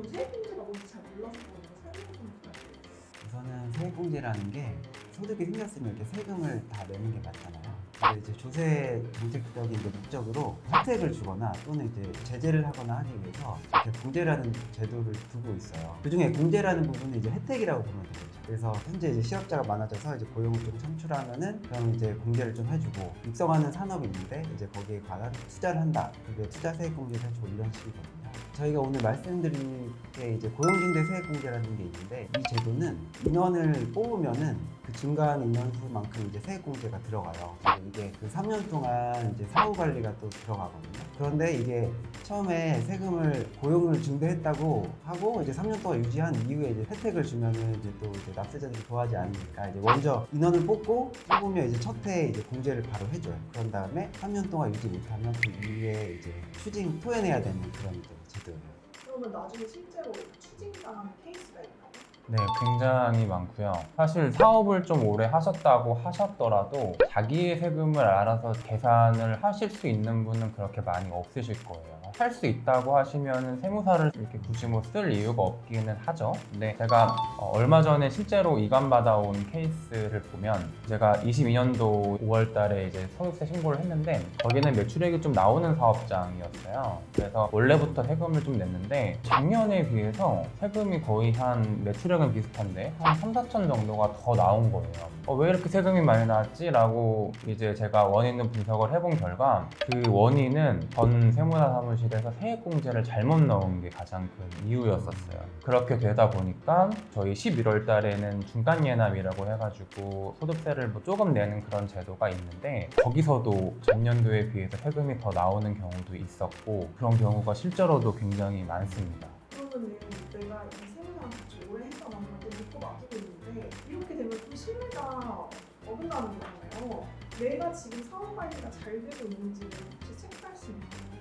저는 세액공제가 뭔지 잘 몰라서 설명 좀 부탁드려요. 우선은 세액공제라는 게 소득이 생겼으면 이렇게 세금을 다 내는 게 맞잖아요. 근데 이제 조세 정책적인 이제 목적으로 혜택을 주거나 또는 이제 제재를 하거나 하기 위해서 이렇게 공제라는 제도를 두고 있어요. 그중에 공제라는 부분은 이제 혜택이라고 보면 되겠죠. 그래서 현재 이제 실업자가 많아져서 이제 고용을 좀 창출하면은 그럼 이제 공제를 좀 해주고 육성하는 산업이 있는데 이제 거기에 관한 투자를 한다. 그게 투자 세액 공제를 해주고 이런 식이거든요. 저희가 오늘 말씀드릴 게 이제 고용중대 세액공제라는 게 있는데 이 제도는 인원을 뽑으면은 그 증가한 인원수만큼 이제 세액공제가 들어가요. 이게 그 3년 동안 이제 사후관리가 또 들어가거든요. 그런데 이게 처음에 세금을 고용을 중대했다고 하고 이제 3년 동안 유지한 이후에 이제 혜택을 주면은 이제 또 이제 납세자들이 좋아하지 않으니까 이제 먼저 인원을 뽑으면 이제 첫 해에 이제 공제를 바로 해줘요. 그런 다음에 3년 동안 유지 못하면 그 이후에 이제 추징 토해내야 되는 그런 이제 제도예요. 그러면 나중에 실제로 추징당하는 케이스가 있나요? 네, 굉장히 많고요. 사실 사업을 좀 오래 하셨다고 하셨더라도 자기의 세금을 알아서 계산을 하실 수 있는 분은 그렇게 많이 없으실 거예요. 할 수 있다고 하시면 세무사를 이렇게 굳이 뭐 쓸 이유가 없기는 하죠. 근데 제가 얼마 전에 실제로 이관받아온 케이스를 보면 제가 22년도 5월 달에 이제 소득세 신고를 했는데 거기는 매출액이 좀 나오는 사업장이었어요. 그래서 원래부터 세금을 좀 냈는데 작년에 비해서 세금이 거의 한 매출액은 비슷한데 한 3, 4천 정도가 더 나온 거예요. 왜 이렇게 세금이 많이 나왔지? 라고 이제 제가 원인을 분석을 해본 결과 그 원인은 전 세무사 사무실에서 세액공제를 잘못 넣은 게 가장 큰 이유였었어요. 그렇게 되다 보니까 저희 11월 달에는 중간예납이라고 해가지고 소득세를 뭐 조금 내는 그런 제도가 있는데 거기서도 전년도에 비해서 세금이 더 나오는 경우도 있었고 그런 경우가 실제로도 굉장히 많습니다. 그러면은 내가 이 세무사랑 같이 오래 해서 나는 또 믿고 맡기고 있는데 이렇게 되면 또 신뢰가 어긋나는 거잖아요. 내가 지금 사업 관리가 잘 되고 있는지를 혹시 체크할 수 있는 거예요?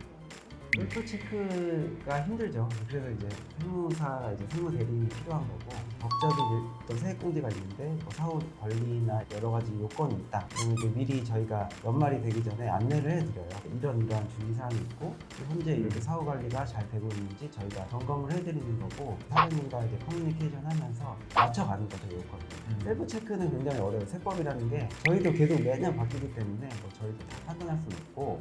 셀프 체크가 힘들죠. 그래서 이제 세무사, 이제 세무 대리인이 필요한 거고 법적인 또 세액공제가 있는데 뭐 사후 관리나 여러 가지 요건이 있다. 그러면 이제 미리 저희가 연말이 되기 전에 안내를 해드려요. 이러한 주의사항이 있고 현재 이렇게 사후 관리가 잘 되고 있는지 저희가 점검을 해드리는 거고 사장님과 이제 커뮤니케이션 하면서 맞춰가는 거죠, 요건을. 셀프 체크는 굉장히 어려워요. 세법이라는 게 저희도 계속 매년 바뀌기 때문에 뭐 저희도 다 판단할 수는 없고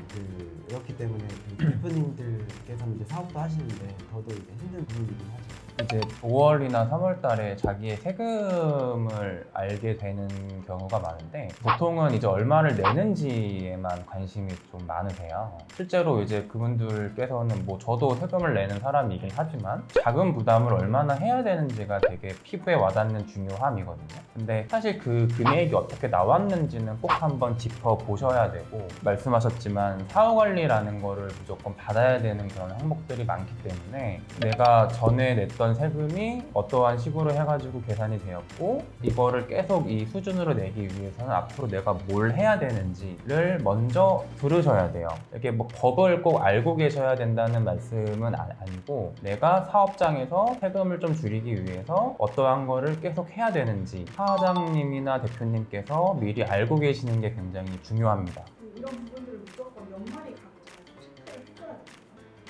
그렇기 때문에 그 대표님들께서는 이제 사업도 하시는데 더도 이제 힘든 부분이긴 하죠. 이제 5월이나 3월 달에 자기의 세금을 알게 되는 경우가 많은데 보통은 이제 얼마를 내는지에만 관심이 좀 많으세요. 실제로 이제 그분들께서는 뭐 저도 세금을 내는 사람이긴 하지만 자금 부담을 얼마나 해야 되는지가 되게 피부에 와닿는 중요함이거든요. 근데 사실 그 금액이 어떻게 나왔는지는 꼭 한번 짚어 보셔야 되고 말씀하셨지만 사후관리라는 거를 무조건 받아야 되는 그런 항목들이 많기 때문에 내가 전에 냈던 세금이 어떠한 식으로 해가지고 계산이 되었고 이거를 계속 이 수준으로 내기 위해서는 앞으로 내가 뭘 해야 되는지를 먼저 들으셔야 돼요. 이게 뭐 법을 꼭 알고 계셔야 된다는 말씀은 아니고 내가 사업장에서 세금을 좀 줄이기 위해서 어떠한 거를 계속 해야 되는지 사장님이나 대표님께서 미리 알고 계시는 게 굉장히 중요합니다. 이런 부분들을 무조건 연말이 가기 전에 좀 체크를 해줘야 돼요.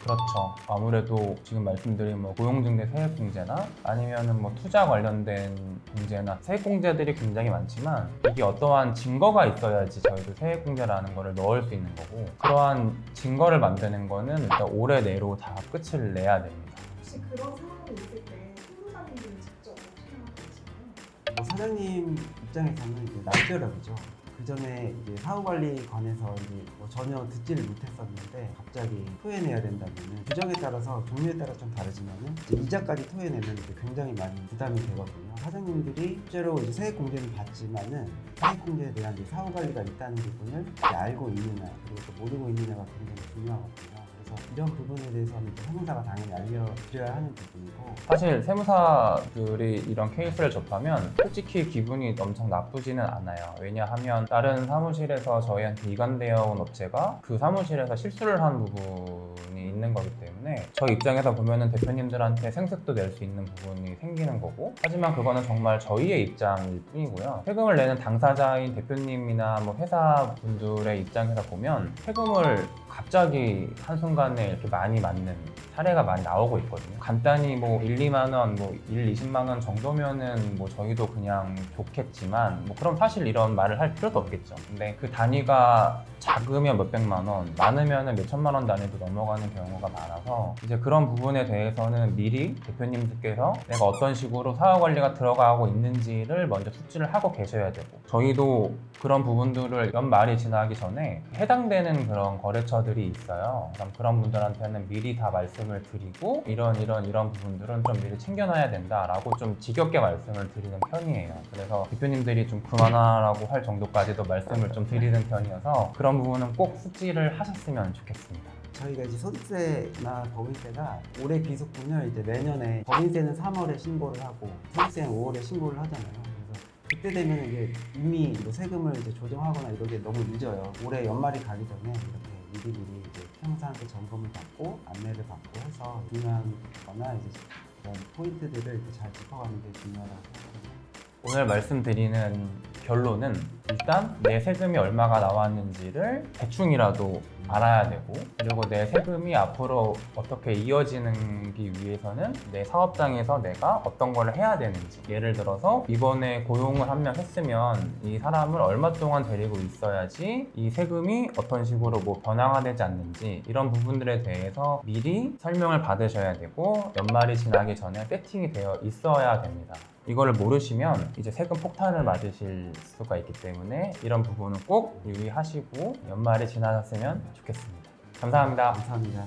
그렇죠. 아무래도 지금 말씀드린 뭐 고용중개 세액공제나 아니면은 뭐 투자 관련된 공제나 세액공제들이 굉장히 많지만 이게 어떠한 증거가 있어야지 저희도 세액공제라는 거를 넣을 수 있는 거고 그러한 증거를 만드는 거는 일단 올해 내로 다 끝을 내야 됩니다. 혹시 그런 상황이 있을 때 세무사님들이 직접 어떻게 하시나요? 뭐 사장님 입장에서는 이제 날벼락이죠. 그 전에 이제 사후관리관에서 이제 뭐 전혀 듣지를 못했었는데 갑자기 토해내야 된다면은 규정에 따라서 종류에 따라 좀 다르지만은 이제 이자까지 토해내면 이제 굉장히 많이 부담이 되거든요. 사장님들이 실제로 이제 세액공제는 받지만은 세액공제에 대한 이제 사후관리가 있다는 부분을 이제 알고 있느냐 그리고 또 모르고 있느냐가 굉장히 중요하거든요. 그래서 이런 부분에 대해서는 이제 세무사가 당연히 알려드려야 하는 부분이고 사실 세무사들이 이런 케이스를 접하면 솔직히 기분이 엄청 나쁘지는 않아요. 왜냐하면 다른 사무실에서 저희한테 이관되어 온 업체가 그 사무실에서 실수를 한 부분이 있는 거기 때문에 저희 입장에서 보면은 대표님들한테 생색도 낼 수 있는 부분이 생기는 거고 하지만 그거는 정말 저희의 입장일 뿐이고요. 세금을 내는 당사자인 대표님이나 뭐 회사 분들의 입장에서 보면 세금을 갑자기 한순간 한순간에 이렇게 많이 맞는 사례가 많이 나오고 있거든요. 간단히 뭐 1, 2만 원, 뭐 1, 20만 원 정도면은 뭐 저희도 그냥 좋겠지만 뭐 그럼 사실 이런 말을 할 필요도 없겠죠. 근데 그 단위가 작으면 몇백만 원, 많으면은 몇천만 원 단위도 넘어가는 경우가 많아서 이제 그런 부분에 대해서는 미리 대표님들께서 내가 어떤 식으로 사업 관리가 들어가고 있는지를 먼저 숙지를 하고 계셔야 되고, 저희도 그런 부분들을 연말이 지나기 전에 해당되는 그런 거래처들이 있어요. 그런 분들한테는 미리 다 말씀을 드리고 이런 부분들은 좀 미리 챙겨놔야 된다라고 좀 지겹게 말씀을 드리는 편이에요. 그래서 대표님들이 좀 그만하라고 할 정도까지도 말씀을 좀 드리는 편이어서 그런 부분은 꼭 숙지를 하셨으면 좋겠습니다. 저희가 이제 소득세나 법인세가 올해 비속분을 이제 내년에 법인세는 3월에 신고를 하고 소득세는 5월에 신고를 하잖아요. 그래서 그때 되면 이게 이미 뭐 세금을 이제 조정하거나 이러게 너무 늦어요. 올해 연말이 가기 전에 이렇게 미리 이제 평사한테 점검을 받고 안내를 받고 해서 중요한 거나 이제 그런 포인트들을 이렇게 잘 짚어가는 게 중요하다고 생각합니다. 오늘 말씀드리는 결론은 일단 내 세금이 얼마가 나왔는지를 대충이라도 알아야 되고, 그리고 내 세금이 앞으로 어떻게 이어지기 위해서는 내 사업장에서 내가 어떤 걸 해야 되는지, 예를 들어서 이번에 고용을 한 명 했으면 이 사람을 얼마 동안 데리고 있어야지 이 세금이 어떤 식으로 뭐 변화가 되지 않는지, 이런 부분들에 대해서 미리 설명을 받으셔야 되고 연말이 지나기 전에 세팅이 되어 있어야 됩니다. 이거를 모르시면 이제 세금 폭탄을 맞으실 수가 있기 때문에 이런 부분은 꼭 유의하시고 연말이 지나셨으면 좋겠습니다. 감사합니다. 감사합니다.